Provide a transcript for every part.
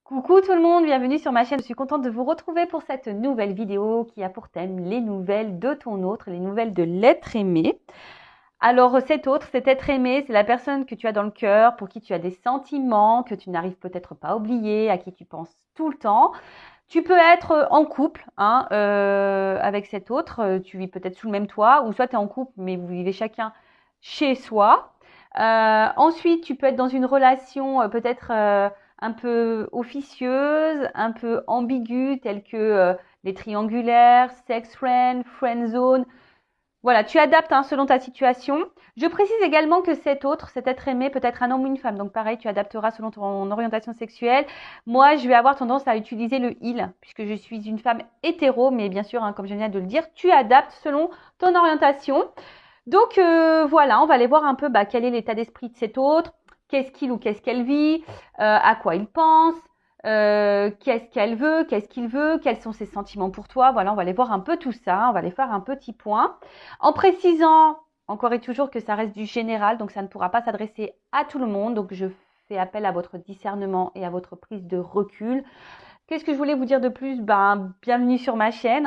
Coucou tout le monde, bienvenue sur ma chaîne. Je suis contente de vous retrouver pour cette nouvelle vidéo qui a pour thème les nouvelles de ton autre, les nouvelles de l'être aimé. Alors cet autre, cet être aimé, c'est la personne que tu as dans le cœur, pour qui tu as des sentiments, que tu n'arrives peut-être pas à oublier, à qui tu penses tout le temps. Tu peux être en couple avec cet autre, tu vis peut-être sous le même toit, ou soit tu es en couple mais vous vivez chacun chez soi. Ensuite, tu peux être dans une relation peut-être un peu officieuse, un peu ambiguë, telle que les triangulaires, sex friend, friend zone. Voilà, tu adaptes selon ta situation. Je précise également que cet autre, cet être aimé, peut être un homme ou une femme. Donc pareil, tu adapteras selon ton orientation sexuelle. Moi, je vais avoir tendance à utiliser le il, puisque je suis une femme hétéro, mais bien sûr, comme je viens de le dire, tu adaptes selon ton orientation. Donc voilà, on va aller voir un peu quel est l'état d'esprit de cet autre, qu'est-ce qu'il ou qu'est-ce qu'elle vit, à quoi il pense, qu'est-ce qu'elle veut, qu'est-ce qu'il veut, quels sont ses sentiments pour toi. Voilà, on va aller voir un peu tout ça, on va aller faire un petit point. En précisant encore et toujours que ça reste du général, donc ça ne pourra pas s'adresser à tout le monde. Donc je fais appel à votre discernement et à votre prise de recul. Qu'est-ce que je voulais vous dire de plus? Bienvenue sur ma chaîne.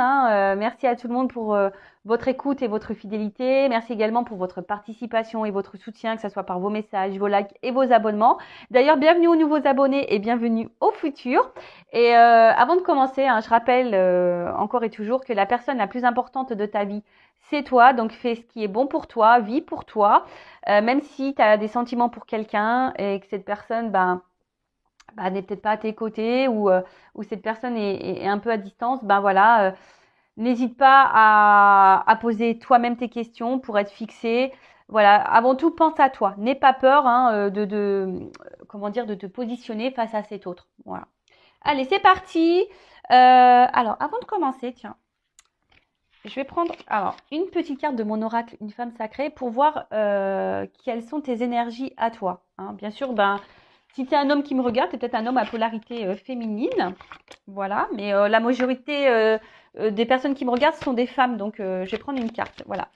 Merci à tout le monde pour votre écoute et votre fidélité. Merci également pour votre participation et votre soutien, que ce soit par vos messages, vos likes et vos abonnements. D'ailleurs, bienvenue aux nouveaux abonnés et bienvenue aux futurs. Et avant de commencer, je rappelle encore et toujours que la personne la plus importante de ta vie, c'est toi. Donc, fais ce qui est bon pour toi, vis pour toi. Même si tu as des sentiments pour quelqu'un et que cette personne, n'est peut-être pas à tes côtés ou cette personne est un peu à distance, voilà, n'hésite pas à poser toi-même tes questions pour être fixé. Voilà, avant tout, pense à toi. N'aie pas peur comment dire, de te positionner face à cet autre. Voilà. Allez, c'est parti. Alors, avant de commencer, tiens, je vais prendre une petite carte de mon oracle, une femme sacrée, pour voir quelles sont tes énergies à toi. Bien sûr, si tu es un homme qui me regarde, tu es peut-être un homme à polarité féminine. Voilà, mais la majorité des personnes qui me regardent sont des femmes, donc je vais prendre une carte. Voilà.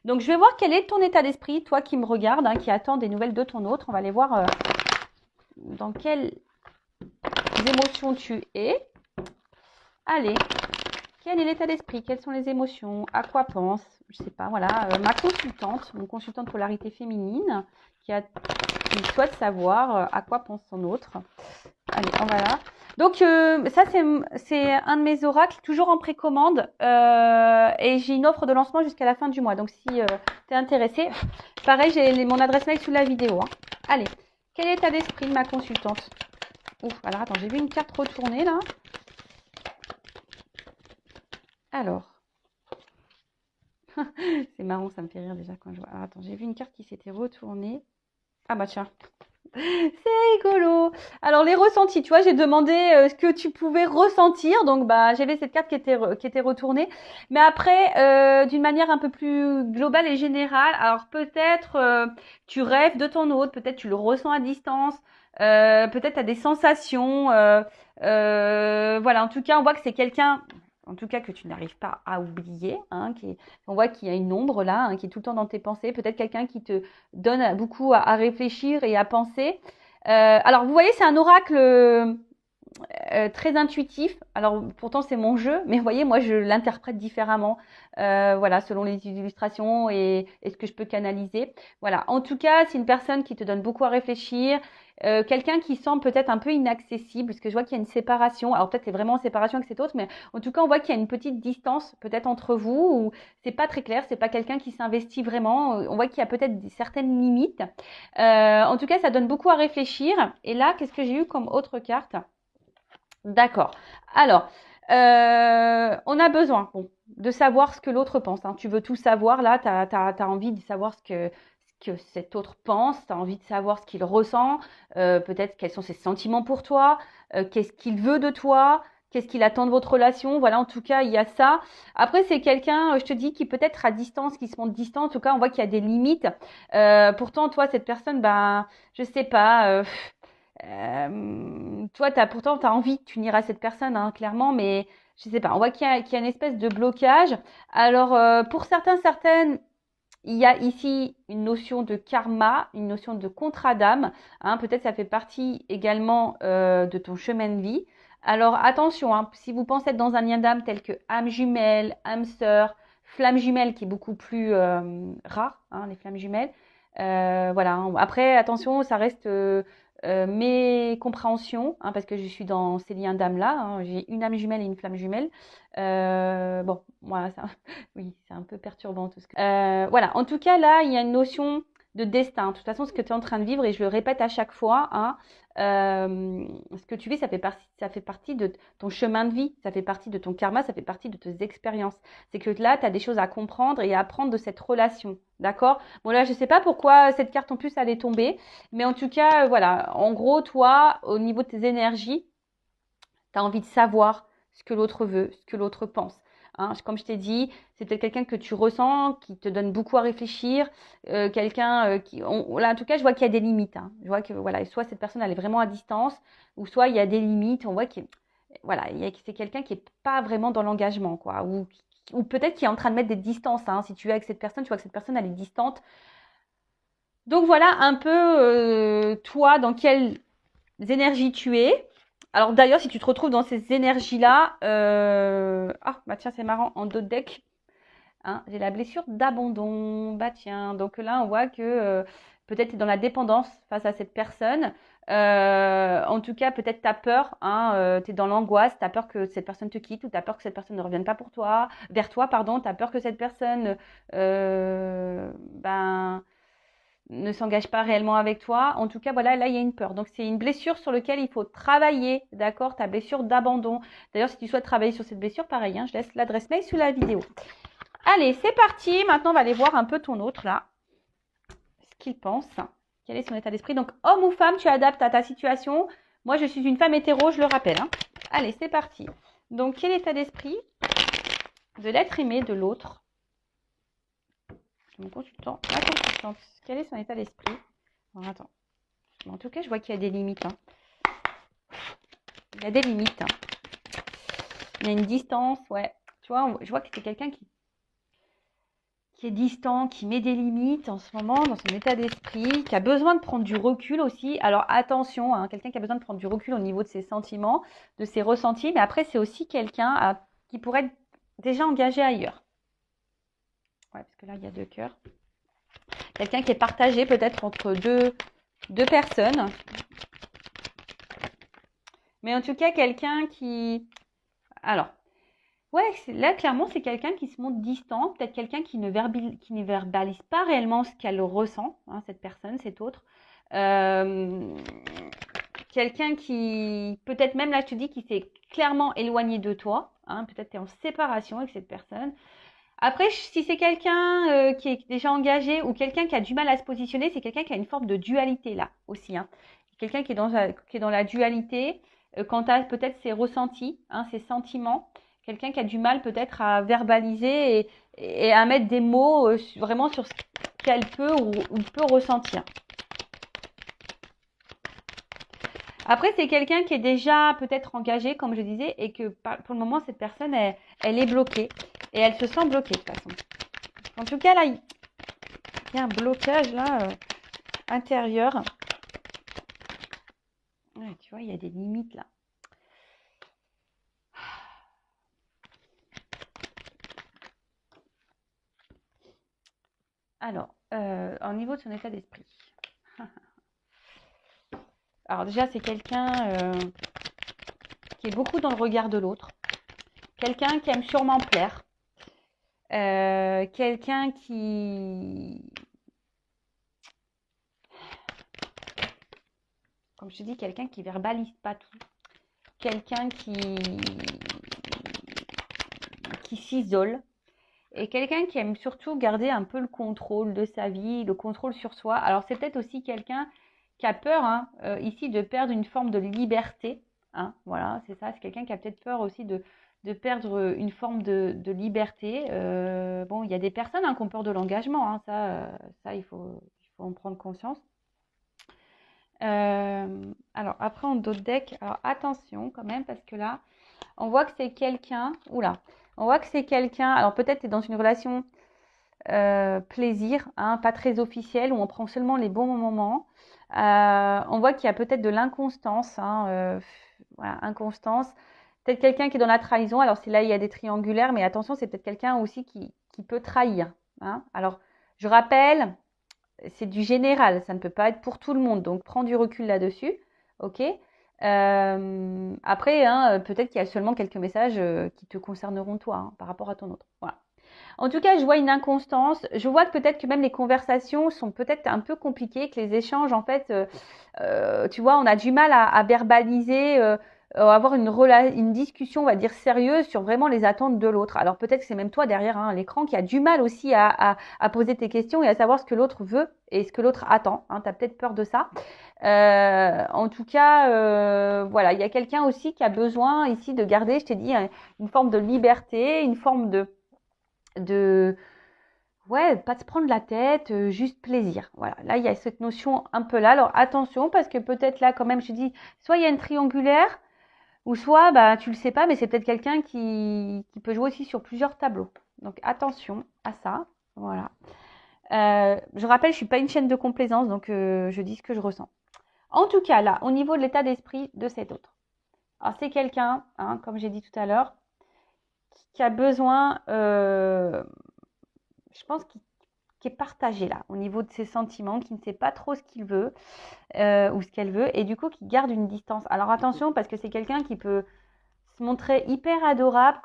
Donc je vais voir quel est ton état d'esprit, toi qui me regardes, qui attends des nouvelles de ton autre. On va aller voir dans quelles émotions tu es. Allez, quel est l'état d'esprit? Quelles sont les émotions? À quoi pense? Je sais pas, voilà. Ma consultante, mon consultant de polarité féminine, qui souhaite savoir à quoi pense son autre. Allez, on va là. Donc, ça, c'est un de mes oracles, toujours en précommande. Et j'ai une offre de lancement jusqu'à la fin du mois. Donc, si tu es intéressé, pareil, j'ai mon adresse mail sous la vidéo. Allez, quel est l'état d'esprit de ma consultante? Ouf, alors attends, j'ai vu une carte retournée là. Alors, c'est marrant, ça me fait rire déjà quand je vois. Alors, attends, j'ai vu une carte qui s'était retournée. Ah bah tiens, c'est rigolo. Alors les ressentis, tu vois, j'ai demandé ce que tu pouvais ressentir. Donc j'avais cette carte qui était retournée. Mais après, d'une manière un peu plus globale et générale, alors peut-être tu rêves de ton autre, peut-être tu le ressens à distance, peut-être tu as des sensations. Voilà, en tout cas, on voit que c'est quelqu'un. En tout cas, que tu n'arrives pas à oublier, on voit qu'il y a une ombre là, qui est tout le temps dans tes pensées. Peut-être quelqu'un qui te donne beaucoup à réfléchir et à penser. Alors, vous voyez, c'est un oracle très intuitif. Alors, pourtant, c'est mon jeu, mais vous voyez, moi, je l'interprète différemment, voilà, selon les illustrations et ce que je peux canaliser. Voilà. En tout cas, c'est une personne qui te donne beaucoup à réfléchir. Quelqu'un qui semble peut-être un peu inaccessible, parce que je vois qu'il y a une séparation. Alors peut-être c'est vraiment en séparation avec cet autre, mais en tout cas on voit qu'il y a une petite distance peut-être entre vous, ou c'est pas très clair, c'est pas quelqu'un qui s'investit vraiment. On voit qu'il y a peut-être certaines limites. En tout cas, ça donne beaucoup à réfléchir. Et là, qu'est-ce que j'ai eu comme autre carte? D'accord. Alors, on a besoin de savoir ce que l'autre pense. Tu veux tout savoir, là, tu as envie de savoir ce que cet autre pense, tu as envie de savoir ce qu'il ressent, peut-être quels sont ses sentiments pour toi, qu'est-ce qu'il veut de toi, qu'est-ce qu'il attend de votre relation. Voilà, en tout cas, il y a ça. Après, c'est quelqu'un, je te dis, qui peut être à distance, qui se montre distant. En tout cas, on voit qu'il y a des limites. Pourtant, toi, cette personne, je sais pas. Toi, pourtant, tu as envie de t'unir à cette personne, clairement, mais je sais pas. On voit qu'il y a une espèce de blocage. Alors, pour certains, certaines, il y a ici une notion de karma, une notion de contrat d'âme. Hein, peut-être ça fait partie également de ton chemin de vie. Alors attention, hein, si vous pensez être dans un lien d'âme tel que âme jumelle, âme sœur, flamme jumelle qui est beaucoup plus rare, hein, les flammes jumelles. Voilà. Après, attention, ça reste mes compréhensions, hein, parce que je suis dans ces liens d'âme-là. Hein, j'ai une âme jumelle et une flamme jumelle. Bon, voilà, ça, oui, c'est un peu perturbant tout ce que... voilà, en tout cas, là, il y a une notion de destin. De toute façon, ce que tu es en train de vivre, et je le répète à chaque fois, hein, ce que tu vis, ça fait partie de ton chemin de vie, ça fait partie de ton karma, ça fait partie de tes expériences. C'est que là, tu as des choses à comprendre et à apprendre de cette relation. D'accord? Bon, là, je ne sais pas pourquoi cette carte en plus allait tomber, mais en tout cas, voilà. En gros, toi, au niveau de tes énergies, tu as envie de savoir ce que l'autre veut, ce que l'autre pense. Hein, comme je t'ai dit, c'est peut-être quelqu'un que tu ressens, qui te donne beaucoup à réfléchir, quelqu'un qui... là, en tout cas, je vois qu'il y a des limites. Hein. Je vois que voilà, soit cette personne elle est vraiment à distance, ou soit il y a des limites. On voit que voilà, c'est quelqu'un qui est pas vraiment dans l'engagement, quoi, ou peut-être qui est en train de mettre des distances. Hein. Si tu es avec cette personne, tu vois que cette personne elle est distante. Donc voilà un peu toi dans quelles énergies tu es. Alors d'ailleurs, si tu te retrouves dans ces énergies-là, ah bah tiens, c'est marrant, en dos de deck, hein, j'ai la blessure d'abandon. Bah tiens, donc là, on voit que peut-être tu es dans la dépendance face à cette personne. En tout cas, peut-être tu as peur, hein, tu es dans l'angoisse, tu as peur que cette personne te quitte ou tu as peur que cette personne ne revienne pas pour toi, vers toi, pardon, tu as peur que cette personne ben ne s'engage pas réellement avec toi. En tout cas, voilà, là, il y a une peur. Donc, c'est une blessure sur laquelle il faut travailler, d'accord? Ta blessure d'abandon. D'ailleurs, si tu souhaites travailler sur cette blessure, pareil, hein, je laisse l'adresse mail sous la vidéo. Allez, c'est parti. Maintenant, on va aller voir un peu ton autre, là. Ce qu'il pense. Quel est son état d'esprit? Donc, homme ou femme, tu adaptes à ta situation. Moi, je suis une femme hétéro, je le rappelle. Hein. Allez, c'est parti. Donc, quel état d'esprit de l'être aimé de l'autre? Mon consultant, la consultante. Quel est son état d'esprit? Alors, attends. En tout cas, je vois qu'il y a des limites. Hein. Il y a des limites. Hein. Il y a une distance, ouais. Tu vois, je vois que c'est quelqu'un qui est distant, qui met des limites en ce moment dans son état d'esprit, qui a besoin de prendre du recul aussi. Alors attention, hein, quelqu'un qui a besoin de prendre du recul au niveau de ses sentiments, de ses ressentis, mais après, c'est aussi quelqu'un qui pourrait être déjà engagé ailleurs. Ouais, parce que là, il y a deux cœurs. Quelqu'un qui est partagé peut-être entre deux personnes. Mais en tout cas, quelqu'un qui... Alors, ouais, là, clairement, c'est quelqu'un qui se montre distant. Peut-être quelqu'un qui ne verbalise pas réellement ce qu'elle ressent, hein, cette personne, cet autre. Quelqu'un qui, peut-être même là, je te dis, qui s'est clairement éloigné de toi. Hein, peut-être tu es en séparation avec cette personne. Après, si c'est quelqu'un qui est déjà engagé ou quelqu'un qui a du mal à se positionner, c'est quelqu'un qui a une forme de dualité là aussi. Hein. Quelqu'un qui est dans la dualité quant à peut-être ses ressentis, hein, ses sentiments. Quelqu'un qui a du mal peut-être à verbaliser et à mettre des mots vraiment sur ce qu'elle peut ou peut ressentir. Après, c'est quelqu'un qui est déjà peut-être engagé, comme je disais, et que pour le moment, cette personne, elle est bloquée. Et elle se sent bloquée, de toute façon. En tout cas, là, il y a un blocage, là, intérieur. Ouais, tu vois, il y a des limites, là. Alors, au niveau de son état d'esprit. Alors déjà, c'est quelqu'un qui est beaucoup dans le regard de l'autre. Quelqu'un qui aime sûrement plaire. Quelqu'un qui... Comme je te dis, quelqu'un qui verbalise pas tout. Quelqu'un qui s'isole. Et quelqu'un qui aime surtout garder un peu le contrôle de sa vie, le contrôle sur soi. Alors c'est peut-être aussi quelqu'un qui a peur hein, ici de perdre une forme de liberté. Hein, voilà, c'est ça. C'est quelqu'un qui a peut-être peur aussi de perdre une forme de liberté. Bon, il y a des personnes hein, qui ont peur de l'engagement. Hein, ça il faut en prendre conscience. Alors après en dos de deck, alors attention quand même parce que là, on voit que c'est quelqu'un. Oula. On voit que c'est quelqu'un, alors peut-être tu es dans une relation plaisir, hein, pas très officiel, où on prend seulement les bons moments. On voit qu'il y a peut-être de l'inconstance, hein, voilà, inconstance. Peut-être quelqu'un qui est dans la trahison. Alors, c'est là, il y a des triangulaires, mais attention, c'est peut-être quelqu'un aussi qui peut trahir. Hein. Alors, je rappelle, c'est du général, ça ne peut pas être pour tout le monde. Donc, prends du recul là-dessus. OK. Après, hein, peut-être qu'il y a seulement quelques messages qui te concerneront toi, hein, par rapport à ton autre. Voilà. En tout cas, je vois une inconstance. Je vois que peut-être que même les conversations sont peut-être un peu compliquées, que les échanges, en fait, tu vois, on a du mal à verbaliser, avoir une discussion, on va dire, sérieuse sur vraiment les attentes de l'autre. Alors peut-être que c'est même toi derrière hein, l'écran qui a du mal aussi à poser tes questions et à savoir ce que l'autre veut et ce que l'autre attend. Hein, tu as peut-être peur de ça. En tout cas, voilà, il y a quelqu'un aussi qui a besoin ici de garder, je t'ai dit, une forme de liberté, une forme ouais, pas de se prendre la tête, juste plaisir. Voilà, là, il y a cette notion un peu là. Alors, attention, parce que peut-être là, quand même, je dis, soit il y a une triangulaire, ou soit, bah, tu le sais pas, mais c'est peut-être quelqu'un qui peut jouer aussi sur plusieurs tableaux. Donc, attention à ça. Voilà. Je rappelle, je suis pas une chaîne de complaisance, donc je dis ce que je ressens. En tout cas, là, au niveau de l'état d'esprit de cet autre. Alors, c'est quelqu'un, hein, comme j'ai dit tout à l'heure, qui a besoin, je pense, qui est partagé là, au niveau de ses sentiments, qui ne sait pas trop ce qu'il veut ou ce qu'elle veut, et du coup qui garde une distance. Alors attention, parce que c'est quelqu'un qui peut se montrer hyper adorable,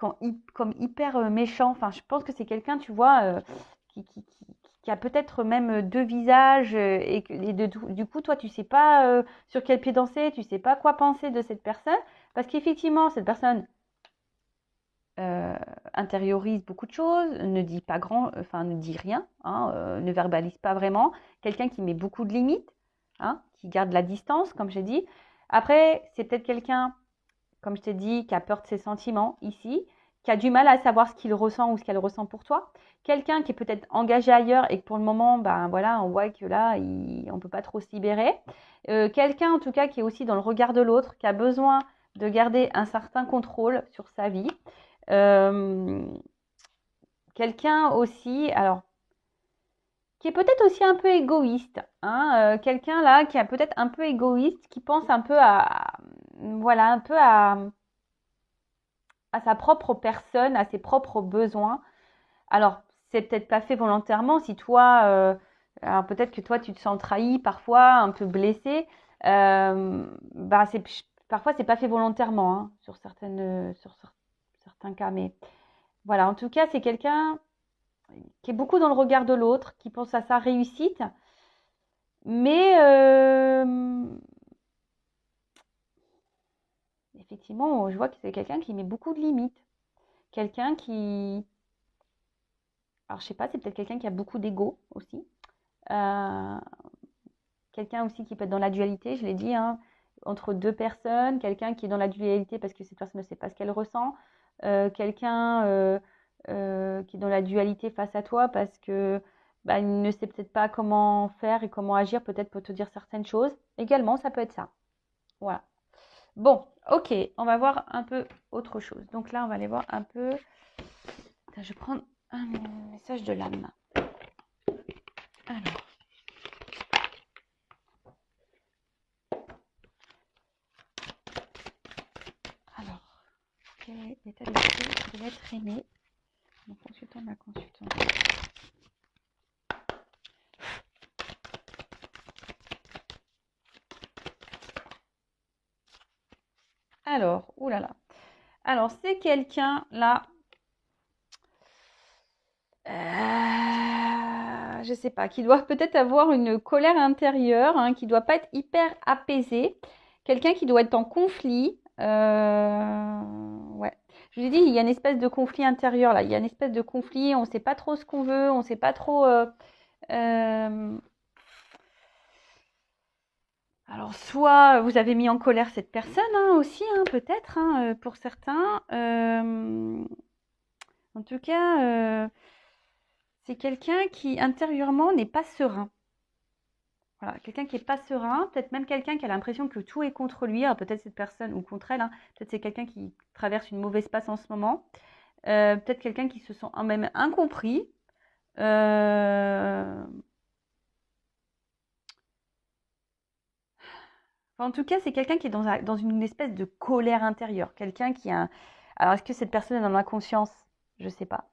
comme hyper méchant. Enfin, je pense que c'est quelqu'un, tu vois, qui a peut-être même deux visages, du coup, toi, tu sais pas sur quel pied danser, tu sais pas quoi penser de cette personne, parce qu'effectivement, cette personne intériorise beaucoup de choses, ne dit pas ne dit rien, hein, ne verbalise pas vraiment. Quelqu'un qui met beaucoup de limites, hein, qui garde la distance, comme j'ai dit. Après, c'est peut-être quelqu'un, comme je t'ai dit, qui a peur de ses sentiments ici, qui a du mal à savoir ce qu'il ressent ou ce qu'elle ressent pour toi. Quelqu'un qui est peut-être engagé ailleurs et que pour le moment, ben voilà, on voit que là, on peut pas trop se libérer. Quelqu'un en tout cas qui est aussi dans le regard de l'autre, qui a besoin de garder un certain contrôle sur sa vie. Quelqu'un aussi, alors, qui est peut-être aussi un peu égoïste, hein, quelqu'un là qui est peut-être un peu égoïste, qui pense un peu voilà, un peu à sa propre personne, à ses propres besoins. Alors, c'est peut-être pas fait volontairement. Si toi, alors peut-être que toi, tu te sens trahi parfois, un peu blessé. Bah, parfois, c'est pas fait volontairement hein, sur certains cas. Mais voilà, en tout cas, c'est quelqu'un qui est beaucoup dans le regard de l'autre, qui pense à sa réussite. Mais effectivement, je vois que c'est quelqu'un qui met beaucoup de limites. Quelqu'un qui... Alors, je sais pas, c'est peut-être quelqu'un qui a beaucoup d'ego aussi. Euh, Quelqu'un aussi qui peut être dans la dualité, je l'ai dit, hein, entre deux personnes. Quelqu'un qui est dans la dualité parce que cette personne ne sait pas ce qu'elle ressent. Quelqu'un qui est dans la dualité face à toi parce que bah, il ne sait peut-être pas comment faire et comment agir, peut-être pour te dire certaines choses. Également, ça peut être ça. Voilà. Bon, ok, on va voir un peu autre chose. Donc là, on va aller voir un peu. Attends, je vais prendre un message de l'âme. Alors. Quel est l'état d'esprit de l'être aimé? Mon consultant, ma consultante. Alors, oulala. Alors, c'est quelqu'un là. Je sais pas, qui doit peut-être avoir une colère intérieure, hein, qui doit pas être hyper apaisé. Quelqu'un qui doit être en conflit. Ouais. Je vous ai dit, il y a une espèce de conflit intérieur là. Il y a une espèce de conflit, on ne sait pas trop ce qu'on veut, on ne sait pas trop. Alors, soit vous avez mis en colère cette personne hein, aussi, hein, peut-être, hein, pour certains. En tout cas, c'est quelqu'un qui intérieurement n'est pas serein. Voilà, quelqu'un qui n'est pas serein, peut-être même quelqu'un qui a l'impression que tout est contre lui. Alors, peut-être cette personne, ou contre elle, hein, peut-être c'est quelqu'un qui traverse une mauvaise passe en ce moment. Peut-être quelqu'un qui se sent même incompris. Euh, En tout cas, c'est quelqu'un qui est dans une espèce de colère intérieure. Quelqu'un qui a... Alors, est-ce que cette personne est dans l'inconscience? Je ne sais pas.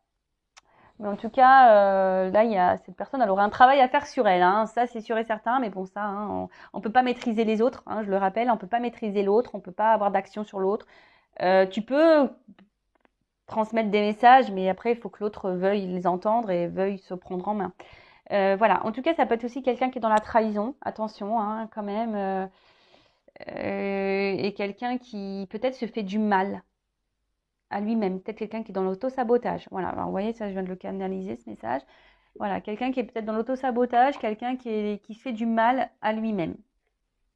Mais en tout cas, là, il y a cette personne, elle aurait un travail à faire sur elle. Hein. Ça, c'est sûr et certain. Mais bon, ça, hein, on ne peut pas maîtriser les autres. Hein, je le rappelle, on ne peut pas maîtriser l'autre. On ne peut pas avoir d'action sur l'autre. Tu peux transmettre des messages, mais après, il faut que l'autre veuille les entendre et veuille se prendre en main. Voilà. En tout cas, ça peut être aussi quelqu'un qui est dans la trahison. Attention, hein, quand même. Et quelqu'un qui peut-être se fait du mal à lui-même, peut-être quelqu'un qui est dans l'auto-sabotage. Voilà, alors, vous voyez, ça je viens de le canaliser ce message. Voilà, quelqu'un qui est peut-être dans l'auto-sabotage, quelqu'un qui se fait du mal à lui-même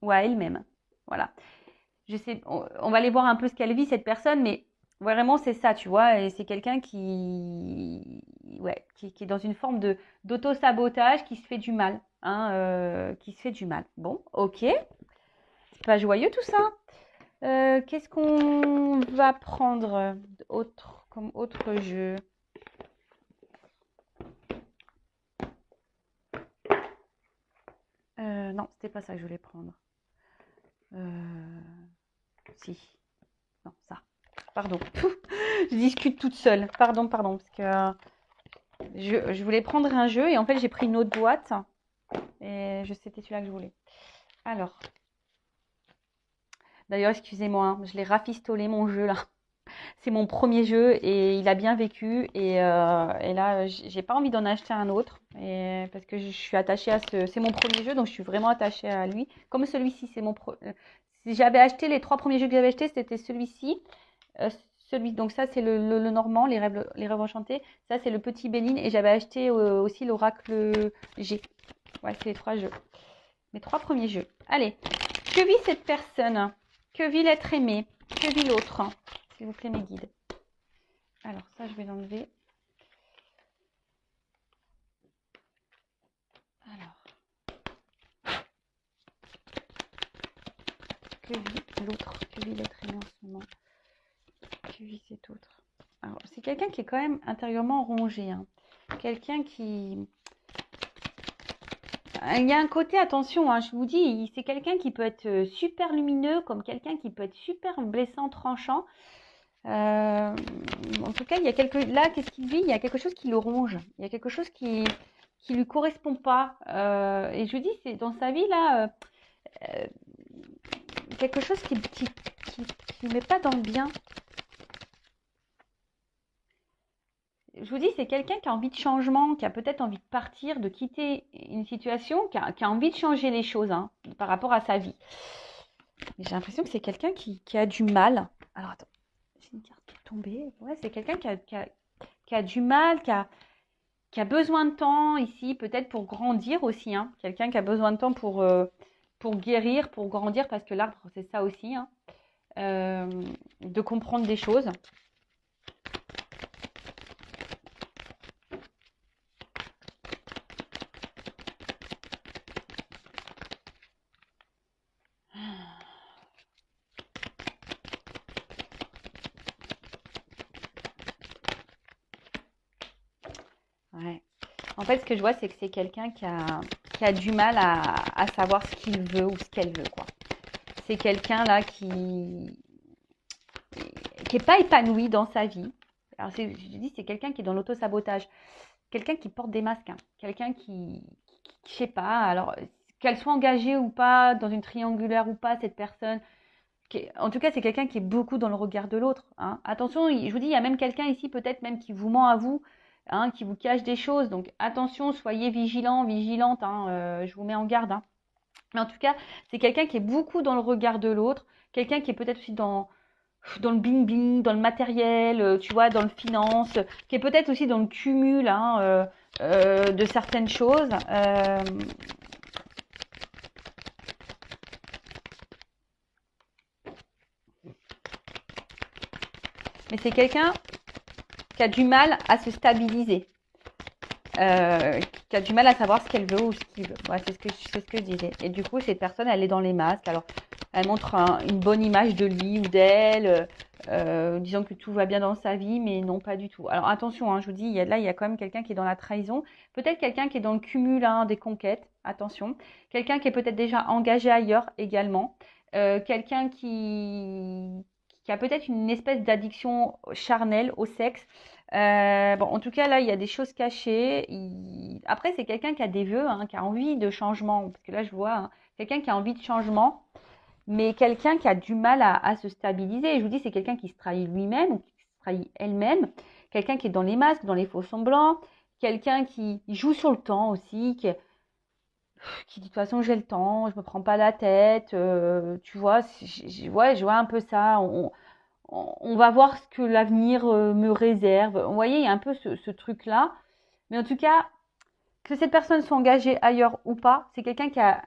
ou à elle-même. Voilà. Je sais, on va aller voir un peu ce qu'elle vit cette personne, mais vraiment c'est ça, tu vois, et c'est quelqu'un ouais, qui est dans une forme d'auto-sabotage, qui se fait du mal, hein, qui se fait du mal. Bon, ok. C'est pas joyeux tout ça. Qu'est-ce qu'on va prendre comme autre jeu? Non, c'était pas ça que je voulais prendre. Si. Non, ça. Pardon. Je discute toute seule. Pardon, parce que je voulais prendre un jeu et en fait j'ai pris une autre boîte. Et c'était celui-là que je voulais. Alors. D'ailleurs, excusez-moi, hein, je l'ai rafistolé mon jeu là. C'est mon premier jeu et il a bien vécu. Et là, j'ai pas envie d'en acheter un autre parce que je suis attachée à c'est mon premier jeu, donc je suis vraiment attachée à lui. Comme celui-ci, si j'avais acheté les 3 premiers jeux que j'avais achetés, c'était celui-ci. Donc ça, c'est le normand, les rêves enchantés. Ça, c'est le petit Béline. Et j'avais acheté aussi l'oracle G. Ouais, c'est les 3 jeux. Mes 3 premiers jeux. Allez, que vit cette personne? Que vit l'être aimé? Que vit l'autre? S'il vous plaît, mes guides. Alors, ça, je vais l'enlever. Alors. Que vit l'autre? Que vit l'être aimé en ce moment? Que vit cet autre? Alors, c'est quelqu'un qui est quand même intérieurement rongé. Hein. Quelqu'un qui... Il y a un côté, attention, hein, je vous dis, c'est quelqu'un qui peut être super lumineux, comme quelqu'un qui peut être super blessant, tranchant. En tout cas, là, qu'est-ce qu'il vit? Il y a quelque chose qui le ronge. Il y a quelque chose qui lui correspond pas. Et je vous dis, c'est dans sa vie là, quelque chose qui ne met pas dans le bien. Je vous dis, c'est quelqu'un qui a envie de changement, qui a peut-être envie de partir, de quitter une situation, qui a envie de changer les choses hein, par rapport à sa vie. Mais j'ai l'impression que c'est quelqu'un qui a du mal. Alors attends, j'ai une carte qui est tombée. Ouais, c'est quelqu'un qui a du mal, qui a besoin de temps ici, peut-être pour grandir aussi. Hein. Quelqu'un qui a besoin de temps pour guérir, pour grandir, parce que l'arbre, c'est ça aussi. Hein. De comprendre des choses. Ouais. En fait, ce que je vois, c'est que c'est quelqu'un qui a du mal à savoir ce qu'il veut ou ce qu'elle veut, quoi. C'est quelqu'un là qui n'est pas épanoui dans sa vie. Alors, je dis, c'est quelqu'un qui est dans l'auto-sabotage. Quelqu'un qui porte des masques. Hein. Quelqu'un je sais pas, alors, qu'elle soit engagée ou pas, dans une triangulaire ou pas, cette personne. En tout cas, c'est quelqu'un qui est beaucoup dans le regard de l'autre. Hein. Attention, je vous dis, il y a même quelqu'un ici, peut-être même qui vous ment à vous. Hein, qui vous cache des choses. Donc attention, soyez vigilants, vigilantes. Hein, je vous mets en garde. Hein. Mais en tout cas, c'est quelqu'un qui est beaucoup dans le regard de l'autre. Quelqu'un qui est peut-être aussi dans le bling-bling, dans le matériel, tu vois, dans le finance. Qui est peut-être aussi dans le cumul hein, de certaines choses. Mais c'est quelqu'un qui a du mal à se stabiliser, qui a du mal à savoir ce qu'elle veut ou ce qu'il veut. Ouais, c'est ce que je disais. Et du coup, cette personne, elle est dans les masques. Alors, elle montre une bonne image de lui ou d'elle. disant que tout va bien dans sa vie, mais non, pas du tout. Alors attention, hein, je vous dis, il y a quand même quelqu'un qui est dans la trahison, peut-être quelqu'un qui est dans le cumul hein, des conquêtes, attention, quelqu'un qui est peut-être déjà engagé ailleurs également, quelqu'un qui a peut-être une espèce d'addiction charnelle au sexe. Bon, en tout cas, là, il y a des choses cachées. Après, c'est quelqu'un qui a des vœux, hein, qui a envie de changement, parce que là, je vois hein, quelqu'un qui a envie de changement mais quelqu'un qui a du mal à se stabiliser. Et je vous dis, c'est quelqu'un qui se trahit lui-même, ou qui se trahit elle-même, quelqu'un qui est dans les masques, dans les faux semblants, quelqu'un qui joue sur le temps aussi, qui dit de toute façon j'ai le temps, je me prends pas la tête, tu vois, ouais, je vois un peu ça. On va voir ce que l'avenir me réserve. Vous voyez, il y a un peu ce truc-là. Mais en tout cas, que cette personne soit engagée ailleurs ou pas, c'est quelqu'un qui a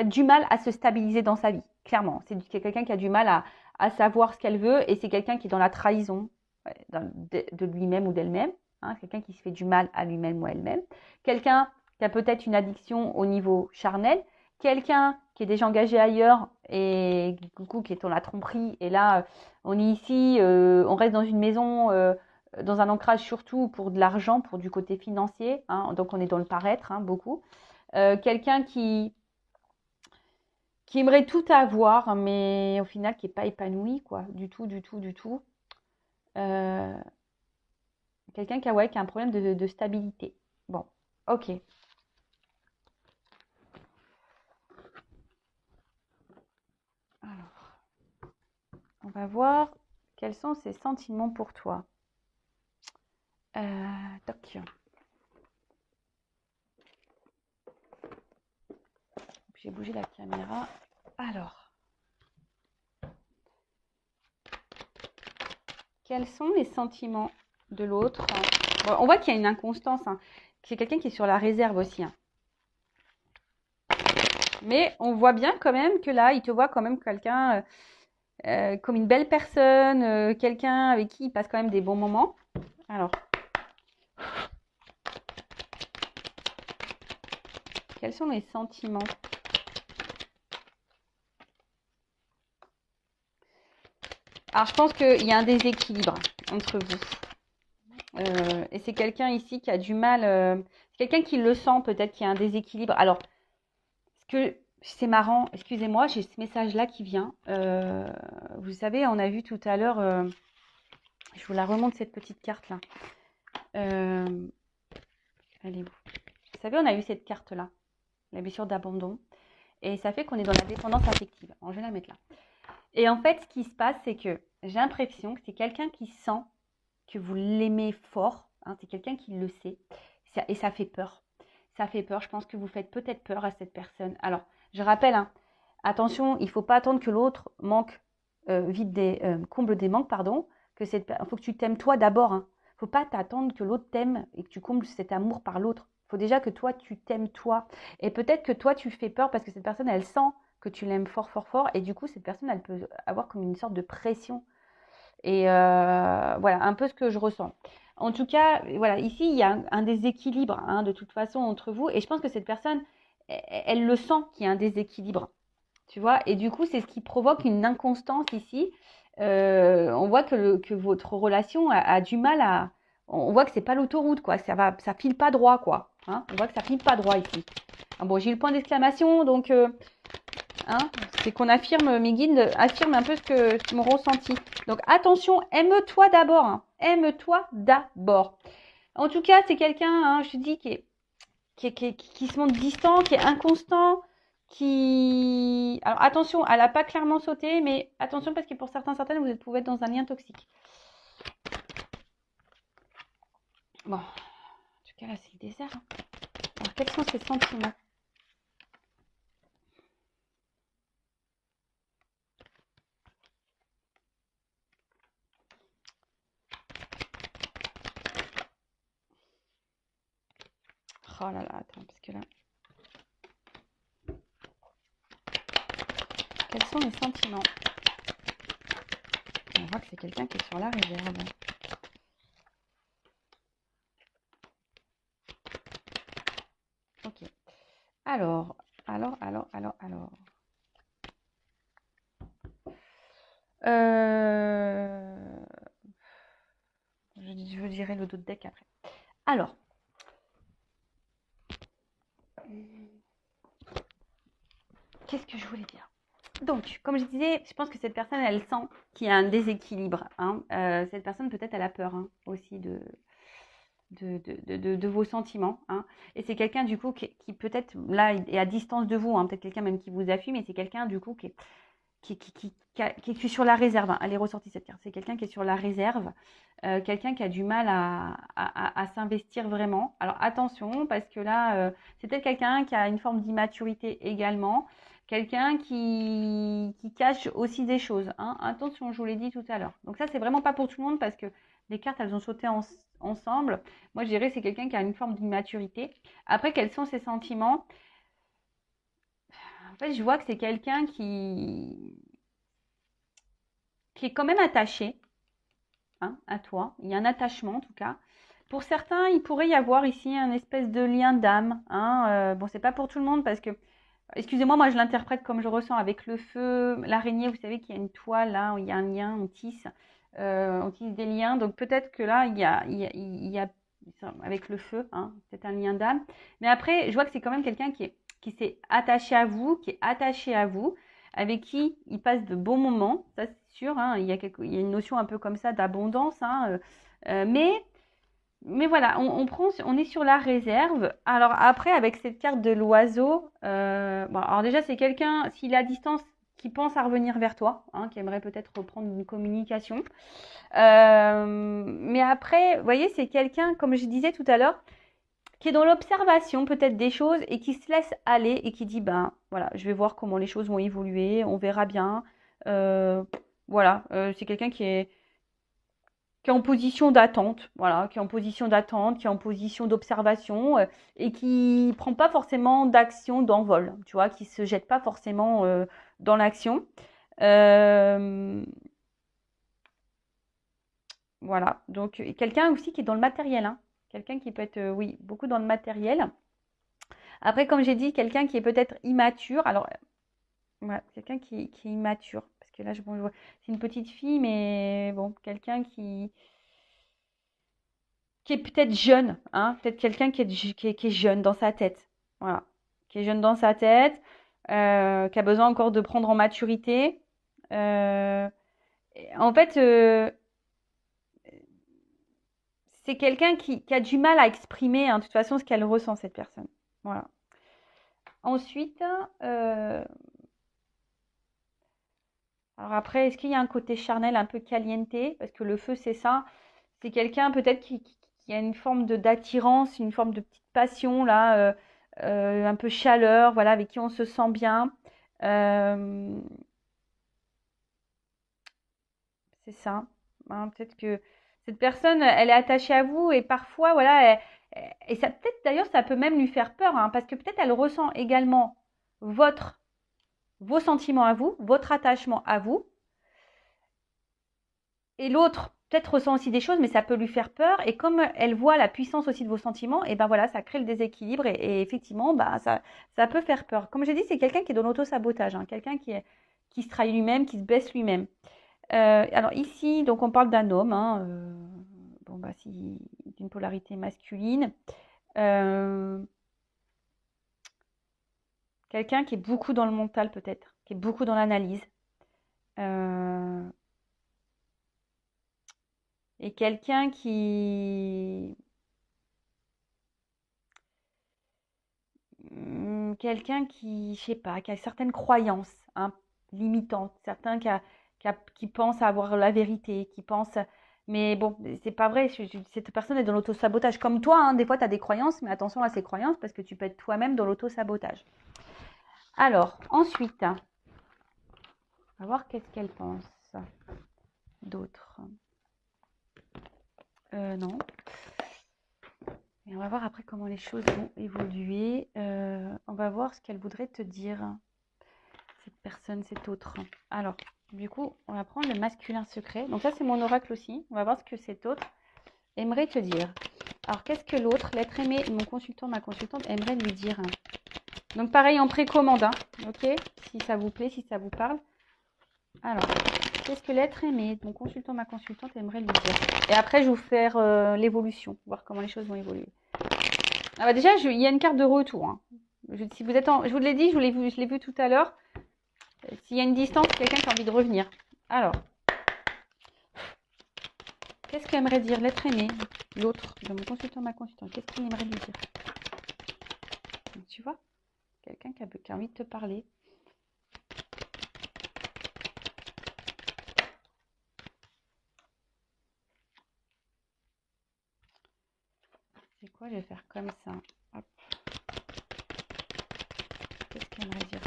du mal à se stabiliser dans sa vie, clairement. C'est quelqu'un qui a du mal à savoir ce qu'elle veut et c'est quelqu'un qui est dans la trahison de lui-même ou d'elle-même. Hein, quelqu'un qui se fait du mal à lui-même ou à elle-même. Quelqu'un qui a peut-être une addiction au niveau charnel. Quelqu'un qui est déjà engagé ailleurs et coucou, qui est dans la tromperie. Et là, on est ici, on reste dans une maison dans un ancrage surtout pour de l'argent, pour du côté financier. Hein, donc on est dans le paraître, hein, beaucoup. Quelqu'un qui aimerait tout avoir, mais au final qui n'est pas épanoui, quoi, du tout, du tout, du tout. Euh, quelqu'un ouais, qui a un problème de stabilité. Bon, ok. Alors, on va voir quels sont ces sentiments pour toi. Toc. J'ai bougé la caméra. Alors, quels sont les sentiments de l'autre? Bon, on voit qu'il y a une inconstance. Hein. C'est quelqu'un qui est sur la réserve aussi. Hein. Mais on voit bien quand même que là, il te voit quand même quelqu'un comme une belle personne, quelqu'un avec qui il passe quand même des bons moments. Alors, quels sont les sentiments? Alors, je pense qu'il y a un déséquilibre entre vous. Et c'est quelqu'un ici qui a du mal. C'est quelqu'un qui le sent peut-être qu'il y a un déséquilibre. Alors, c'est marrant, excusez-moi, j'ai ce message-là qui vient. Vous savez, on a vu tout à l'heure, je vous la remonte cette petite carte-là. Elle est où? Vous savez, on a eu cette carte-là, la blessure d'abandon. Et ça fait qu'on est dans la dépendance affective. Alors, je vais la mettre là. Et en fait, ce qui se passe, c'est que j'ai l'impression que c'est quelqu'un qui sent que vous l'aimez fort. Hein, c'est quelqu'un qui le sait. Et ça fait peur. Ça fait peur. Je pense que vous faites peut-être peur à cette personne. Alors, je rappelle, hein, attention, il ne faut pas attendre que l'autre comble des manques, pardon. Il faut que tu t'aimes toi d'abord. Il ne faut pas t'attendre que l'autre t'aime et que tu combles cet amour par l'autre. Il faut déjà que toi, tu t'aimes toi. Et peut-être que toi, tu fais peur parce que cette personne, elle sent que tu l'aimes fort, fort, fort. Et du coup, cette personne, elle peut avoir comme une sorte de pression. Et voilà, un peu ce que je ressens. En tout cas, voilà, ici, il y a un déséquilibre hein, de toute façon entre vous. Et je pense que cette personne, elle le sent qu'il y a un déséquilibre. Tu vois, et du coup, c'est ce qui provoque une inconstance ici. On voit que votre relation a du mal à. On voit que c'est pas l'autoroute, quoi. Ça file pas droit, quoi. Hein, on voit que ça file pas droit ici. Ah bon, j'ai eu le point d'exclamation, donc hein, c'est qu'on affirme, mes guides affirment un peu mon ressenti. Donc attention, aime-toi d'abord. Hein. Aime-toi d'abord. En tout cas, c'est quelqu'un, hein, je te dis, qui se montre distant, qui est inconstant, qui... Alors attention, elle n'a pas clairement sauté, mais attention parce que pour certaines, vous pouvez être dans un lien toxique. Bon, en tout cas là, c'est le désert. Hein. Alors quels sont ses sentiments? Oh là là, attends, parce que là... Quels sont les sentiments? On voit que c'est quelqu'un qui est sur la réserve. Ok. Alors. dirai le dos de deck après. Alors, qu'est-ce que je voulais dire? Donc, comme je disais, je pense que cette personne, elle sent qu'il y a un déséquilibre. Hein. Cette personne, peut-être, elle a peur hein, aussi de vos sentiments. Hein. Et c'est quelqu'un, du coup, qui peut-être, là, est à distance de vous. Hein. Peut-être quelqu'un même qui vous appuie, mais c'est quelqu'un, du coup, qui est sur la réserve. Hein. Elle est ressortie, cette carte. C'est quelqu'un qui est sur la réserve. Quelqu'un qui a du mal à s'investir vraiment. Alors, attention, parce que là, c'est peut-être quelqu'un qui a une forme d'immaturité également. Quelqu'un qui cache aussi des choses. Hein. Attention, je vous l'ai dit tout à l'heure. Donc ça, c'est vraiment pas pour tout le monde parce que les cartes, elles ont sauté ensemble. Moi, je dirais que c'est quelqu'un qui a une forme d'immaturité. Après, quels sont ses sentiments? En fait, je vois que c'est quelqu'un qui est quand même attaché hein, à toi. Il y a un attachement, en tout cas. Pour certains, il pourrait y avoir ici un espèce de lien d'âme. Hein. Bon, c'est pas pour tout le monde parce que excusez-moi, moi je l'interprète comme je ressens avec le feu, l'araignée, vous savez qu'il y a une toile là, où il y a un lien, on tisse des liens. Donc peut-être que là, il y a avec le feu, hein, c'est un lien d'âme. Mais après, je vois que c'est quand même quelqu'un qui s'est attaché à vous, qui est attaché à vous, avec qui il passe de bons moments, ça c'est sûr. Hein, il y a une notion un peu comme ça d'abondance, hein, mais voilà, on est sur la réserve. Alors après, avec cette carte de l'oiseau, bon, alors déjà c'est quelqu'un, s'il est à distance, qui pense à revenir vers toi, hein, qui aimerait peut-être reprendre une communication. Mais après, vous voyez, c'est quelqu'un, comme je disais tout à l'heure, qui est dans l'observation peut-être des choses et qui se laisse aller et qui dit, ben voilà, je vais voir comment les choses vont évoluer, on verra bien. Voilà, c'est quelqu'un qui est en position d'attente, voilà, qui est en position d'attente, qui est en position d'observation et qui prend pas forcément d'action d'envol, tu vois, qui se jette pas forcément dans l'action. Voilà, donc quelqu'un aussi qui est dans le matériel, hein. Quelqu'un qui peut être, oui, beaucoup dans le matériel. Après, comme j'ai dit, quelqu'un qui est peut-être immature. Alors, ouais, quelqu'un qui est immature, parce que là, bon, je vois, c'est une petite fille, mais bon, quelqu'un qui est peut-être jeune, hein, peut-être quelqu'un qui est jeune dans sa tête, voilà, qui est jeune dans sa tête, qui a besoin encore de prendre en maturité. En fait, c'est quelqu'un qui a du mal à exprimer, hein, de toute façon, ce qu'elle ressent, cette personne. Voilà. Ensuite, alors après, est-ce qu'il y a un côté charnel un peu caliente? Parce que le feu, c'est ça. C'est quelqu'un peut-être qui a une forme d'attirance, une forme de petite passion, là, un peu chaleur, voilà, avec qui on se sent bien. C'est ça. Hein, peut-être que cette personne, elle est attachée à vous et parfois, voilà, et ça peut-être d'ailleurs, ça peut même lui faire peur, hein, parce que peut-être elle ressent également vos sentiments à vous, votre attachement à vous, et l'autre peut-être ressent aussi des choses, mais ça peut lui faire peur. Et comme elle voit la puissance aussi de vos sentiments, et ben voilà, ça crée le déséquilibre et effectivement, bah, ça peut faire peur. Comme je dis, c'est quelqu'un qui est dans l'auto-sabotage, hein, quelqu'un qui se trahit lui-même, qui se blesse lui-même. Alors ici, donc on parle d'un homme, hein, bon bah si d'une polarité masculine, quelqu'un qui est beaucoup dans le mental peut-être, qui est beaucoup dans l'analyse, et quelqu'un je sais pas, qui a certaines croyances hein, limitantes, certains qui pensent avoir la vérité, qui pensent. Mais bon, c'est pas vrai, cette personne est dans l'auto-sabotage. Comme toi, hein, des fois, tu as des croyances, mais attention à ces croyances parce que tu peux être toi-même dans l'auto-sabotage. Alors, ensuite, on va voir qu'est-ce qu'elle pense d'autre. Non. Et on va voir après comment les choses vont évoluer. On va voir ce qu'elle voudrait te dire, cette personne, cet autre. Alors, du coup, on va prendre le masculin secret. Donc ça, c'est mon oracle aussi. On va voir ce que cet autre aimerait te dire. Alors, qu'est-ce que l'autre, l'être aimé, mon consultant, ma consultante, aimerait lui dire? Donc, pareil, en précommande, hein, ok? Si ça vous plaît, si ça vous parle. Alors, Qu'est-ce que l'être aimé, mon consultant, ma consultante aimerait lui dire? Et après, je vais vous faire l'évolution, voir comment les choses vont évoluer. Ah bah déjà, il y a une carte de retour. Hein. Si vous êtes je vous l'ai dit, je l'ai vu tout à l'heure. S'il y a une distance, quelqu'un qui a envie de revenir. Alors, qu'est-ce qu'aimerait dire l'être aimé, l'autre, de mon consultant, ma consultante? Qu'est-ce qu'il aimerait lui dire? Tu vois, quelqu'un qui a envie de te parler. C'est quoi? Je vais faire comme ça. Hop. Qu'est-ce qu'il aimerait dire?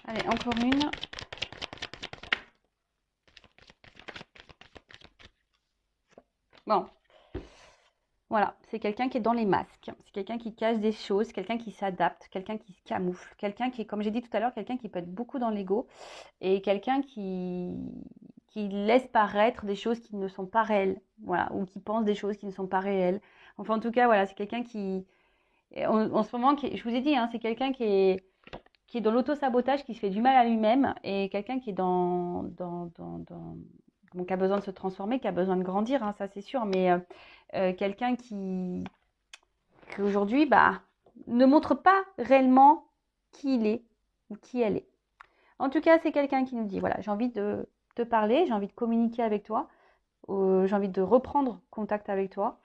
Allez, encore une. Bon. Voilà, c'est quelqu'un qui est dans les masques, c'est quelqu'un qui cache des choses, quelqu'un qui s'adapte, quelqu'un qui se camoufle, quelqu'un qui est, comme j'ai dit tout à l'heure, quelqu'un qui peut être beaucoup dans l'ego et quelqu'un qui laisse paraître des choses qui ne sont pas réelles, voilà, ou qui pense des choses qui ne sont pas réelles. Enfin, en tout cas, voilà, c'est quelqu'un qui, en ce moment, je vous ai dit, hein, c'est quelqu'un qui est dans l'auto-sabotage, qui se fait du mal à lui-même et quelqu'un qui est bon, qui a besoin de se transformer, qui a besoin de grandir, hein, ça c'est sûr, mais quelqu'un qui aujourd'hui ne montre pas réellement qui il est ou qui elle est. En tout cas, c'est quelqu'un qui nous dit, voilà, j'ai envie de te parler, j'ai envie de communiquer avec toi, j'ai envie de reprendre contact avec toi,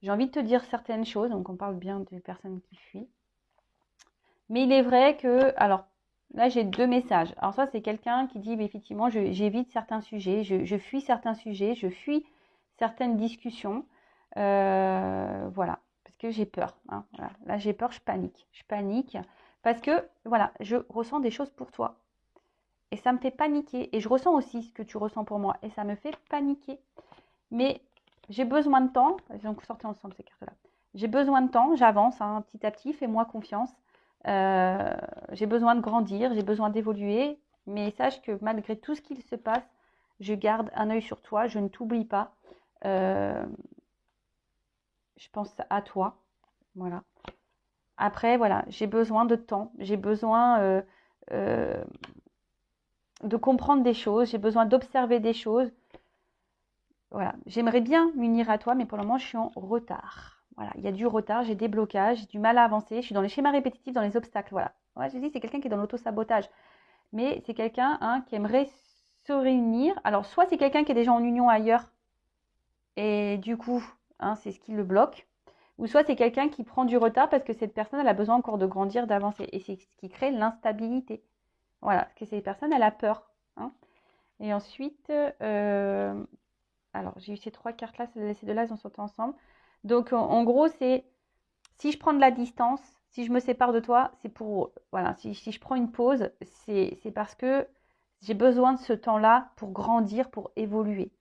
j'ai envie de te dire certaines choses, donc on parle bien des personnes qui fuient. Mais il est vrai que, alors, là j'ai deux messages. Alors ça, c'est quelqu'un qui dit, effectivement, j'évite certains sujets, je fuis certains sujets, je fuis certaines discussions. Voilà, parce que j'ai peur. Hein, voilà. Là, j'ai peur, je panique parce que, voilà, je ressens des choses pour toi. Et ça me fait paniquer. Et je ressens aussi ce que tu ressens pour moi. Et ça me fait paniquer. Mais j'ai besoin de temps. Donc, sortez ensemble ces cartes-là. J'ai besoin de temps, j'avance hein, petit à petit, fais-moi confiance. J'ai besoin de grandir, j'ai besoin d'évoluer. Mais sache que malgré tout ce qu'il se passe, je garde un œil sur toi, je ne t'oublie pas. Je pense à toi. Voilà. Après, voilà, j'ai besoin de temps, j'ai besoin de comprendre des choses, j'ai besoin d'observer des choses. Voilà, j'aimerais bien m'unir à toi, mais pour le moment, je suis en retard. Voilà, il y a du retard, j'ai des blocages, j'ai du mal à avancer, je suis dans les schémas répétitifs, dans les obstacles. Voilà. Ouais, j'ai dit, c'est quelqu'un qui est dans l'auto-sabotage, mais c'est quelqu'un hein, qui aimerait se réunir. Alors, soit c'est quelqu'un qui est déjà en union ailleurs, et du coup, hein, c'est ce qui le bloque. Ou soit c'est quelqu'un qui prend du retard parce que cette personne, elle a besoin encore de grandir, d'avancer. Et c'est ce qui crée l'instabilité. Voilà, parce que cette personne, elle a peur. Hein. Et ensuite, alors j'ai eu ces trois cartes-là, ces deux-là, elles ont sauté ensemble. Donc en gros, c'est si je prends de la distance, si je me sépare de toi, c'est pour, voilà, si je prends une pause, c'est parce que j'ai besoin de ce temps-là pour grandir, pour évoluer.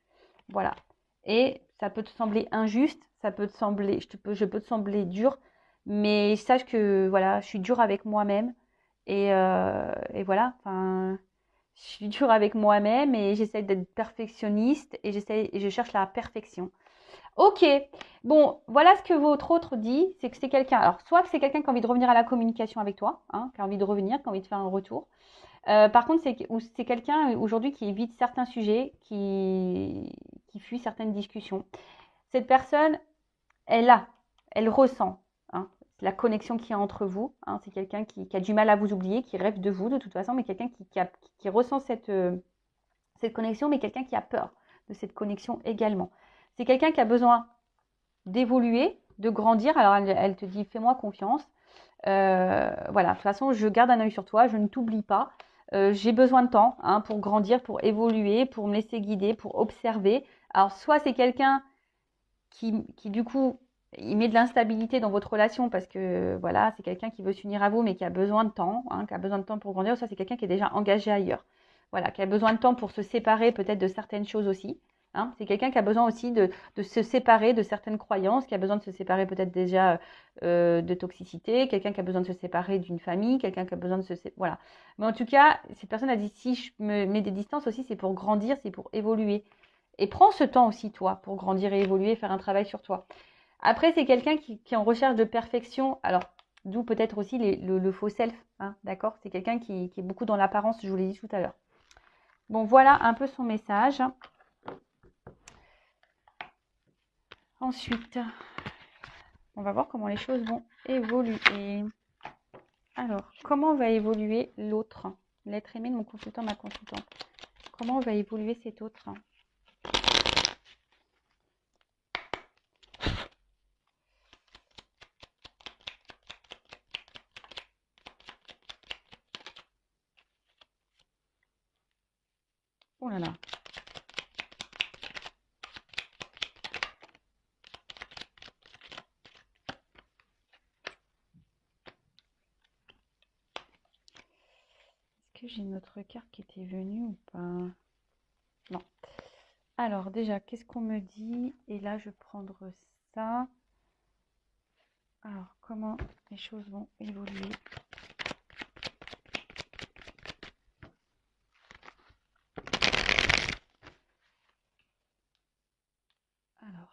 Voilà. Et ça peut te sembler injuste, ça peut te sembler, je peux te sembler dur, mais sache que voilà, je suis dure avec moi-même et voilà, enfin, je suis dure avec moi-même et j'essaie d'être perfectionniste et je cherche la perfection. Ok, bon, voilà ce que votre autre dit, c'est que c'est quelqu'un, alors soit que c'est quelqu'un qui a envie de revenir à la communication avec toi, hein, qui a envie de revenir, qui a envie de faire un retour, par contre, c'est quelqu'un aujourd'hui qui évite certains sujets, qui fuit certaines discussions. Cette personne, elle ressent hein, la connexion qu'il y a entre vous. Hein, c'est quelqu'un qui a du mal à vous oublier, qui rêve de vous de toute façon, mais quelqu'un qui ressent cette connexion, mais quelqu'un qui a peur de cette connexion également. C'est quelqu'un qui a besoin d'évoluer, de grandir. Alors, elle te dit, fais-moi confiance. Voilà, de toute façon, je garde un œil sur toi, je ne t'oublie pas. J'ai besoin de temps hein, pour grandir, pour évoluer, pour me laisser guider, pour observer. Alors, soit c'est quelqu'un qui du coup, il met de l'instabilité dans votre relation parce que voilà, c'est quelqu'un qui veut s'unir à vous mais qui a besoin de temps, hein, qui a besoin de temps pour grandir. Ça, c'est quelqu'un qui est déjà engagé ailleurs. Voilà, qui a besoin de temps pour se séparer peut-être de certaines choses aussi. Hein. C'est quelqu'un qui a besoin aussi de se séparer de certaines croyances, qui a besoin de se séparer peut-être déjà de toxicité, quelqu'un qui a besoin de se séparer d'une famille, quelqu'un qui a besoin de se séparer. Voilà. Mais en tout cas, cette personne a dit si je me mets des distances aussi, c'est pour grandir, c'est pour évoluer. Et prends ce temps aussi, toi, pour grandir et évoluer, faire un travail sur toi. Après, c'est quelqu'un qui est en recherche de perfection. Alors, d'où peut-être aussi le faux self. Hein, d'accord. C'est quelqu'un qui est beaucoup dans l'apparence, je vous l'ai dit tout à l'heure. Bon, voilà un peu son message. Ensuite, on va voir comment les choses vont évoluer. Alors, comment va évoluer l'autre? L'être aimé de mon consultant, ma consultante. Comment va évoluer cet autre? Oh là là. Est-ce que j'ai une autre carte qui était venue ou pas? Non. Alors déjà, qu'est-ce qu'on me dit? Et là, je vais prendre ça. Alors, comment les choses vont évoluer? Alors.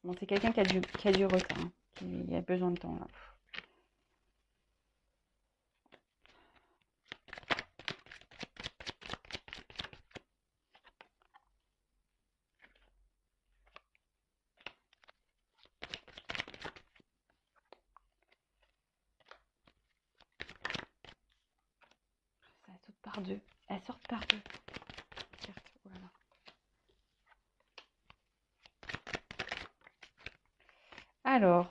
Bon, c'est quelqu'un qui a du retard, hein, qui a besoin de temps là. Ça saute par deux. Elle sort par deux. Oh là là. Alors.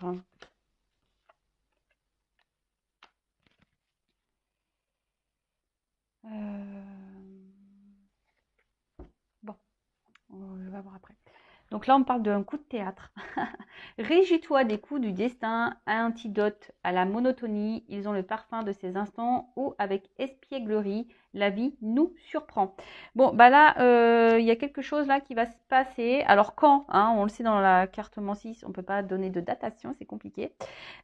Bon, je vais voir après. Donc là, on parle d'un coup de théâtre. Réjouis-toi des coups du destin, antidote à la monotonie. Ils ont le parfum de ces instants où, avec espièglerie, la vie nous surprend. Bon, bah là, il y a quelque chose là qui va se passer. Alors quand, hein, on le sait dans la carte Mensis, on ne peut pas donner de datation, c'est compliqué.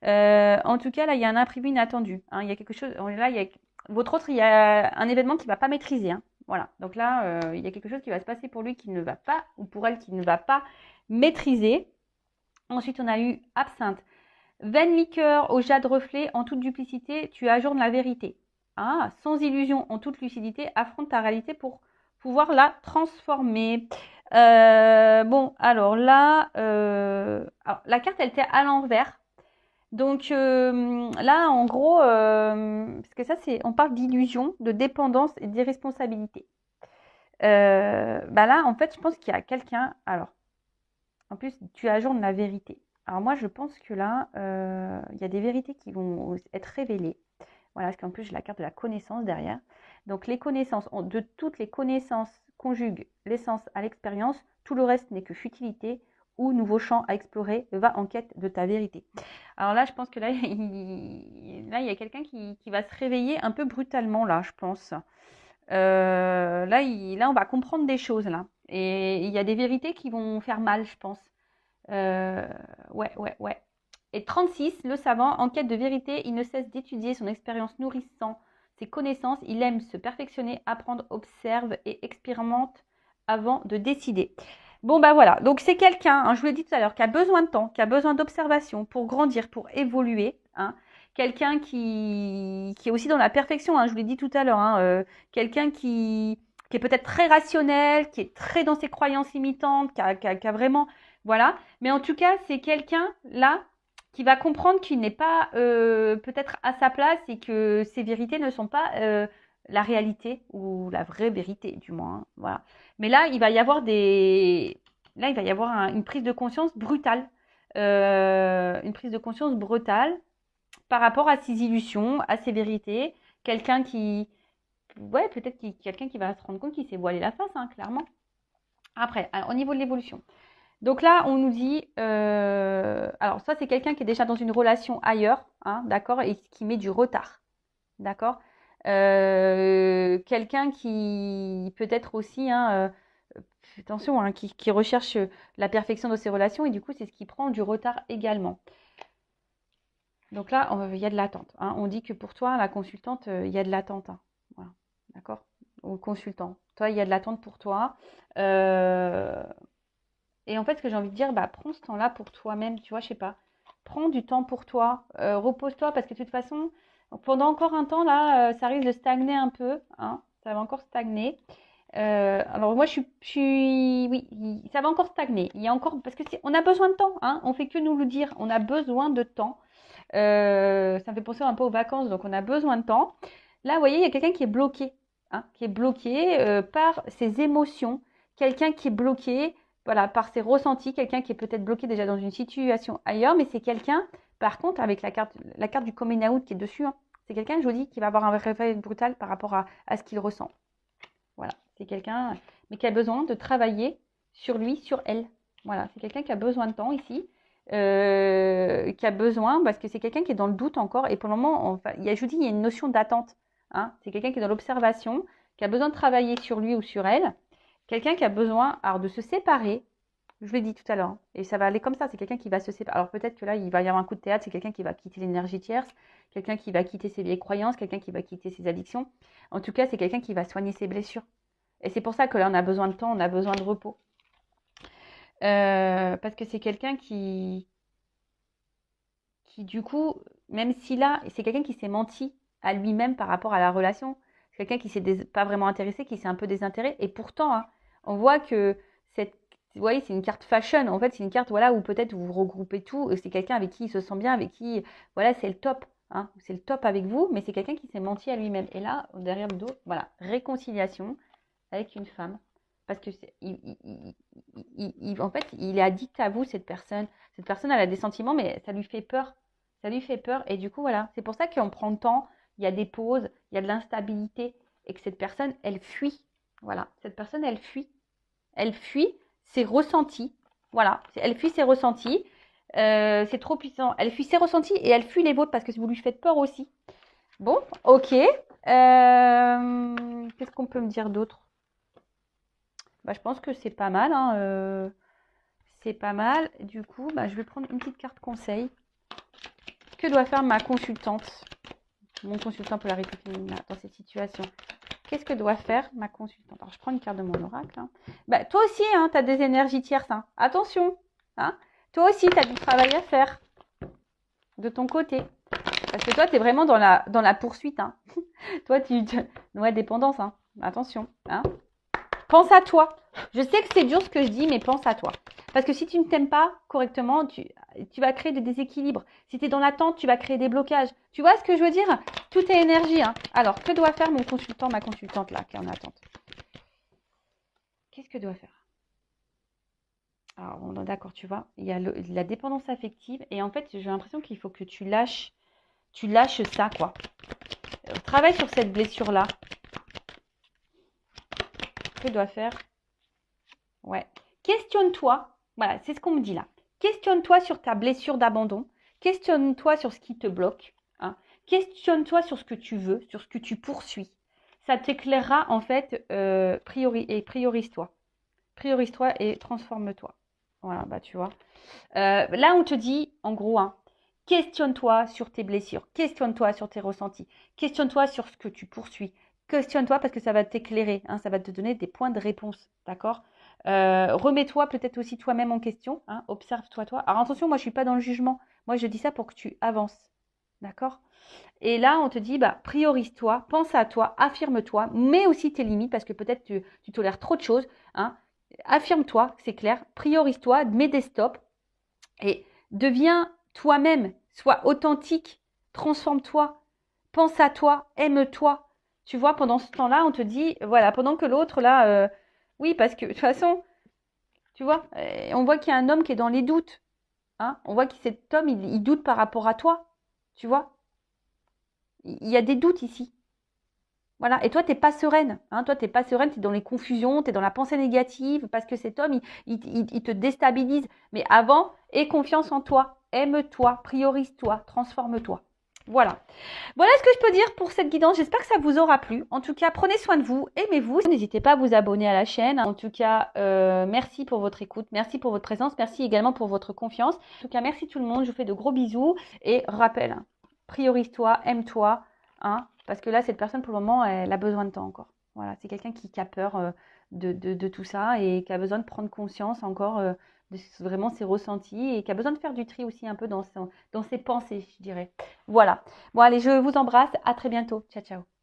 En tout cas, là, il y a un imprévu inattendu. Hein, il y a quelque chose. Là, il y a votre autre, il y a un événement qui ne va pas maîtriser. Hein. Voilà. Donc là, il y a quelque chose qui va se passer pour lui qui ne va pas, ou pour elle qui ne va pas maîtriser. Ensuite, on a eu absinthe. Vaine liqueur au jade reflet, en toute duplicité, tu ajournes la vérité. Ah, sans illusion, en toute lucidité, affronte ta réalité pour pouvoir la transformer. Bon, alors là, alors, la carte, elle était à l'envers. Donc là, en gros, parce que ça, on parle d'illusion, de dépendance et d'irresponsabilité. Bah là, en fait, je pense qu'il y a quelqu'un. Alors, en plus, tu ajournes la vérité. Alors moi, je pense que là, il y a des vérités qui vont être révélées. Voilà, parce qu'en plus, j'ai la carte de la connaissance derrière. Donc les connaissances, de toutes les connaissances conjuguent l'essence à l'expérience. Tout le reste n'est que futilité ou nouveau champ à explorer. Va en quête de ta vérité. Alors là, je pense que là, il y a quelqu'un qui va se réveiller un peu brutalement, là, je pense. Là, on va comprendre des choses, là. Et il y a des vérités qui vont faire mal, je pense. Ouais. Et 36, le savant, en quête de vérité, il ne cesse d'étudier son expérience nourrissant ses connaissances. Il aime se perfectionner, apprendre, observe et expérimente avant de décider. Bon, bah voilà. Donc, c'est quelqu'un, hein, je vous l'ai dit tout à l'heure, qui a besoin de temps, qui a besoin d'observation pour grandir, pour évoluer. Hein. Quelqu'un qui est aussi dans la perfection, hein, je vous l'ai dit tout à l'heure. Hein, quelqu'un qui est peut-être très rationnel, qui est très dans ses croyances limitantes, qui a vraiment... Voilà. Mais en tout cas, c'est quelqu'un là qui va comprendre qu'il n'est pas peut-être à sa place et que ses vérités ne sont pas la réalité ou la vraie vérité, du moins. Hein. Voilà. Mais là, il va y avoir une prise de conscience brutale. une prise de conscience brutale par rapport à ses illusions, à ses vérités. Quelqu'un qui, ouais, peut-être quelqu'un qui va se rendre compte qu'il s'est voilé la face, hein, clairement. Après, au niveau de l'évolution. Donc là, on nous dit, alors ça c'est quelqu'un qui est déjà dans une relation ailleurs, hein, d'accord, et qui met du retard, d'accord. Quelqu'un qui peut-être aussi, hein, attention, hein, qui recherche la perfection de ses relations et du coup c'est ce qui prend du retard également. Donc là, il y a de l'attente, hein. On dit que pour toi, la consultante, il y a de l'attente, hein. Voilà, d'accord. Ou consultant, toi, il y a de l'attente pour toi. Et en fait, ce que j'ai envie de dire, bah, prends ce temps-là pour toi-même, tu vois, je sais pas. Prends du temps pour toi, repose-toi, parce que de toute façon, pendant encore un temps, là, ça risque de stagner un peu, hein, ça va encore stagner. Alors moi, oui, ça va encore stagner. Il y a encore, parce que on a besoin de temps, hein, on fait que nous le dire, on a besoin de temps. Ça me fait penser un peu aux vacances, donc on a besoin de temps. Là, vous voyez, il y a quelqu'un qui est bloqué, hein, qui est bloqué par ses émotions, quelqu'un qui est bloqué, voilà, par ses ressentis, quelqu'un qui est peut-être bloqué déjà dans une situation ailleurs, mais c'est quelqu'un, par contre, avec la carte du coming out qui est dessus, hein, c'est quelqu'un, je vous dis, qui va avoir un réveil brutal par rapport à ce qu'il ressent. Voilà, c'est quelqu'un, mais qui a besoin de travailler sur lui, sur elle. Voilà, c'est quelqu'un qui a besoin de temps ici. Qui a besoin, parce que c'est quelqu'un qui est dans le doute encore, et pour le moment, enfin, je vous dis, il y a une notion d'attente, hein. C'est quelqu'un qui est dans l'observation, qui a besoin de travailler sur lui ou sur elle, quelqu'un qui a besoin alors, de se séparer, je l'ai dit tout à l'heure, hein, et ça va aller comme ça, c'est quelqu'un qui va se séparer. Alors peut-être que là, il va y avoir un coup de théâtre, c'est quelqu'un qui va quitter l'énergie tierce, quelqu'un qui va quitter ses vieilles croyances, quelqu'un qui va quitter ses addictions. En tout cas, c'est quelqu'un qui va soigner ses blessures. Et c'est pour ça que là, on a besoin de temps, on a besoin de repos. Parce que c'est quelqu'un qui du coup, même si là, c'est quelqu'un qui s'est menti à lui-même par rapport à la relation, c'est quelqu'un qui s'est pas vraiment intéressé, qui s'est un peu désintéressé, et pourtant, hein, on voit que vous voyez, c'est une carte fashion, en fait, c'est une carte, voilà, où peut-être vous regroupez tout, c'est quelqu'un avec qui il se sent bien, avec qui, voilà, c'est le top, hein, c'est le top avec vous, mais c'est quelqu'un qui s'est menti à lui-même. Et là, derrière le dos, voilà, réconciliation avec une femme. Parce que en fait, il est addict à vous, cette personne. Cette personne, elle a des sentiments, mais ça lui fait peur. Ça lui fait peur. Et du coup, voilà, c'est pour ça qu'on prend le temps. Il y a des pauses, il y a de l'instabilité. Et que cette personne, elle fuit. Voilà, cette personne, elle fuit. Elle fuit ses ressentis. Voilà, elle fuit ses ressentis. C'est trop puissant. Elle fuit ses ressentis et elle fuit les vôtres parce que vous lui faites peur aussi. Bon, ok. Qu'est-ce qu'on peut me dire d'autre? Bah, je pense que c'est pas mal, hein, c'est pas mal. Du coup, bah, je vais prendre une petite carte conseil. Que doit faire ma consultante, mon consultant polarité féminine dans cette situation? Qu'est-ce que doit faire ma consultante? Alors, je prends une carte de mon oracle. Hein. Bah, toi aussi, hein, tu as des énergies tierces. Hein. Attention. Hein. Toi aussi, tu as du travail à faire de ton côté. Parce que toi, tu es vraiment dans la poursuite. Hein. Toi, ouais, dépendance. Hein. Attention. Hein. Pense à toi. Je sais que c'est dur ce que je dis, mais pense à toi. Parce que si tu ne t'aimes pas correctement, tu vas créer des déséquilibres. Si tu es dans l'attente, tu vas créer des blocages. Tu vois ce que je veux dire? Tout est énergie. Hein. Alors, que doit faire mon consultant, ma consultante là, qui est en attente? Qu'est-ce que doit faire? Alors, bon, d'accord, tu vois, il y a la dépendance affective. Et en fait, j'ai l'impression qu'il faut que tu lâches ça, quoi. Travaille sur cette blessure-là. Que doit faire? Ouais. Questionne-toi. Voilà, c'est ce qu'on me dit là. Questionne-toi sur ta blessure d'abandon. Questionne-toi sur ce qui te bloque. Hein. Questionne-toi sur ce que tu veux, sur ce que tu poursuis. Ça t'éclairera en fait, priorise-toi. Priorise-toi et transforme-toi. Voilà, bah tu vois. Là, on te dit, en gros, hein, questionne-toi sur tes blessures. Questionne-toi sur tes ressentis. Questionne-toi sur ce que tu poursuis. Questionne-toi parce que ça va t'éclairer. Hein, ça va te donner des points de réponse. D'accord? Remets-toi peut-être aussi toi-même en question. Hein, observe-toi, toi. Alors attention, moi, je ne suis pas dans le jugement. Moi, je dis ça pour que tu avances. D'accord? Et là, on te dit, bah, priorise-toi, pense à toi, affirme-toi, mets aussi tes limites parce que peut-être tu tolères trop de choses. Hein. Affirme-toi, c'est clair, priorise-toi, mets des stops et deviens toi-même, sois authentique, transforme-toi, pense à toi, aime-toi. Tu vois, pendant ce temps-là, on te dit, voilà, pendant que l'autre, là, oui, parce que de toute façon, tu vois, on voit qu'il y a un homme qui est dans les doutes. Hein. On voit que cet homme, il doute par rapport à toi. Tu vois? Il y a des doutes ici. Voilà. Et toi, tu n'es pas sereine. Hein. Toi, tu n'es pas sereine, tu es dans les confusions, tu es dans la pensée négative parce que cet homme, il te déstabilise. Mais avant, aie confiance en toi. Aime-toi, priorise-toi, transforme-toi. Voilà. Voilà ce que je peux dire pour cette guidance. J'espère que ça vous aura plu. En tout cas, prenez soin de vous, aimez-vous. N'hésitez pas à vous abonner à la chaîne. En tout cas, merci pour votre écoute, merci pour votre présence, merci également pour votre confiance. En tout cas, merci tout le monde. Je vous fais de gros bisous. Et rappel, hein, priorise-toi, aime-toi. Hein, parce que là, cette personne, pour le moment, elle a besoin de temps encore. Voilà, c'est quelqu'un qui a peur de tout ça et qui a besoin de prendre conscience encore de vraiment ses ressentis et qui a besoin de faire du tri aussi un peu dans ses pensées, je dirais. Voilà. Bon, allez, je vous embrasse. À très bientôt. Ciao, ciao.